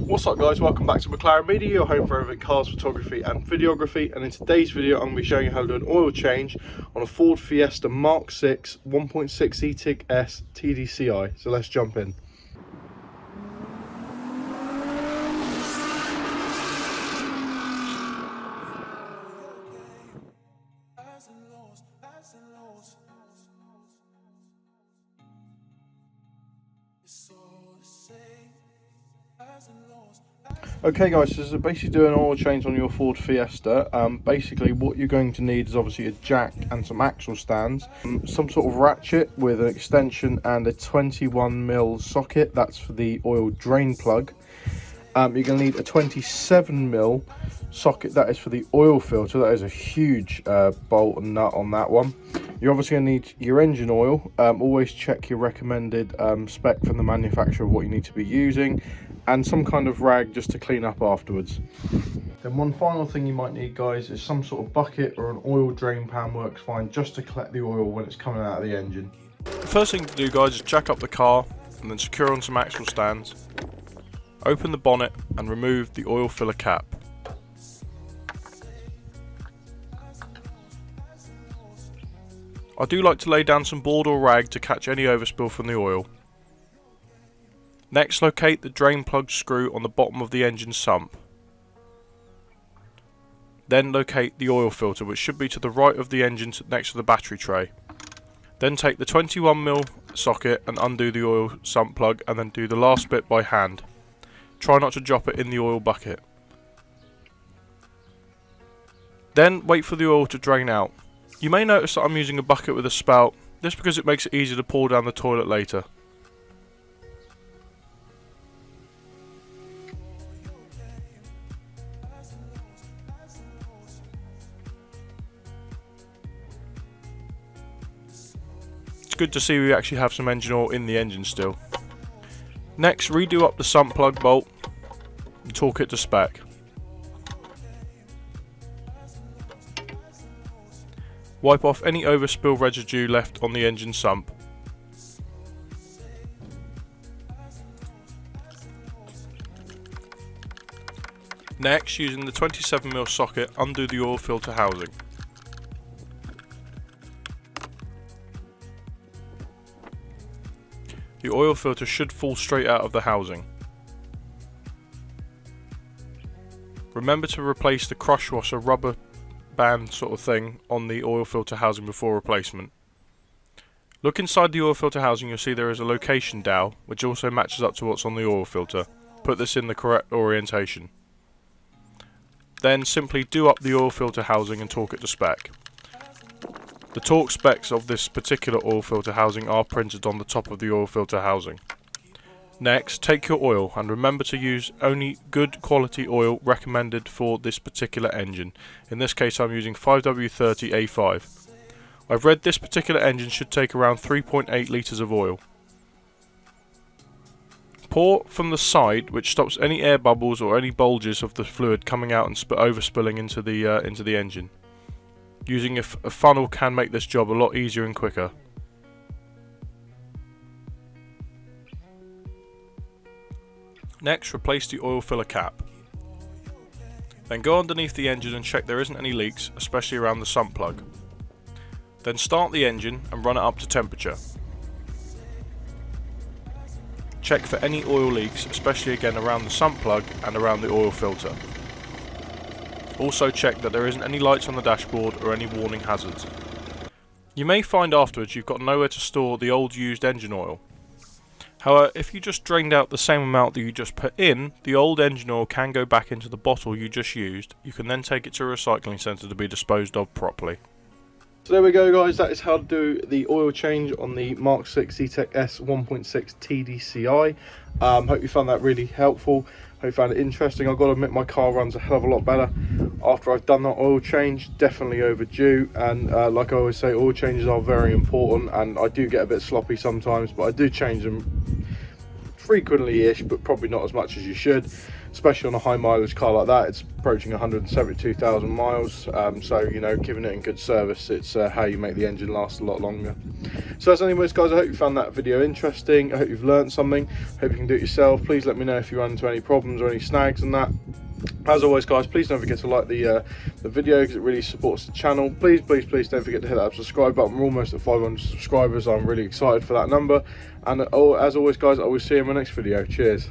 What's up guys, welcome back to McLaren Media, your home for everything cars, photography and videography. And in today's video I'm going to be showing you how to do an oil change on a Ford Fiesta Mark 6 1.6 zetec S TDCI. So let's jump in. Okay guys, so this is basically doing an oil change on your Ford Fiesta. Basically what you're going to need is obviously a jack and some axle stands, some sort of ratchet with an extension and a 21mm socket, that's for the oil drain plug. You're going to need a 27mm socket, that is for the oil filter. That is a huge bolt and nut on that one. You're obviously going to need your engine oil. Always check your recommended spec from the manufacturer of what you need to be using, and some kind of rag just to clean up afterwards. Then one final thing you might need guys is some sort of bucket or an oil drain pan works fine, just to collect the oil when it's coming out of the engine. The first thing to do guys is jack up the car and then secure on some axle stands. Open the bonnet and remove the oil filler cap. I do like to lay down some board or rag to catch any overspill from the oil. Next, locate the drain plug screw on the bottom of the engine sump. Then locate the oil filter, which should be to the right of the engine next to the battery tray. Then take the 21mm socket and undo the oil sump plug, and then do the last bit by hand. Try not to drop it in the oil bucket. Then wait for the oil to drain out. You may notice that I'm using a bucket with a spout, this because it makes it easier to pour down the toilet later. It's good to see we actually have some engine oil in the engine still. Next, redo up the sump plug bolt and torque it to spec. Wipe off any overspill residue left on the engine sump. Next, using the 27mm socket, undo the oil filter housing. The oil filter should fall straight out of the housing. Remember to replace the crush washer rubber band sort of thing on the oil filter housing before replacement. Look inside the oil filter housing, you'll see there is a location dowel which also matches up to what's on the oil filter. Put this in the correct orientation. Then simply do up the oil filter housing and torque it to spec. The torque specs of this particular oil filter housing are printed on the top of the oil filter housing. Next, take your oil and remember to use only good quality oil recommended for this particular engine. In this case I'm using 5W30A5. I've read this particular engine should take around 3.8 litres of oil. Pour from the side, which stops any air bubbles or any bulges of the fluid coming out and overspilling into the engine. Using a funnel can make this job a lot easier and quicker. Next, replace the oil filler cap. Then go underneath the engine and check there isn't any leaks, especially around the sump plug. Then start the engine and run it up to temperature. Check for any oil leaks, especially again around the sump plug and around the oil filter. Also check that there isn't any lights on the dashboard or any warning hazards. You may find afterwards you've got nowhere to store the old used engine oil. However, if you just drained out the same amount that you just put in, the old engine oil can go back into the bottle you just used. You can then take it to a recycling centre to be disposed of properly. So there we go guys, that is how to do the oil change on the Mark 6 zetec S 1.6 TDCI. Hope you found that really helpful. Hope you found it interesting. I've got to admit my car runs a hell of a lot better after I've done that oil change. Definitely overdue, and like I always say, oil changes are very important, and I do get a bit sloppy sometimes, but I do change them frequently-ish, but probably not as much as you should, especially on a high mileage car like that. It's approaching 172,000 miles, so you know, giving it in good service, it's how you make the engine last a lot longer. So as anyways guys, I hope you found that video interesting. I hope you've learned something. I hope you can do it yourself. Please let me know if you run into any problems or any snags and that. As always guys, please don't forget to like the video, because it really supports the channel. Please don't forget to hit that subscribe button. We're almost at 500 subscribers. I'm really excited for that number, and as always guys, I will see you in my next video. Cheers.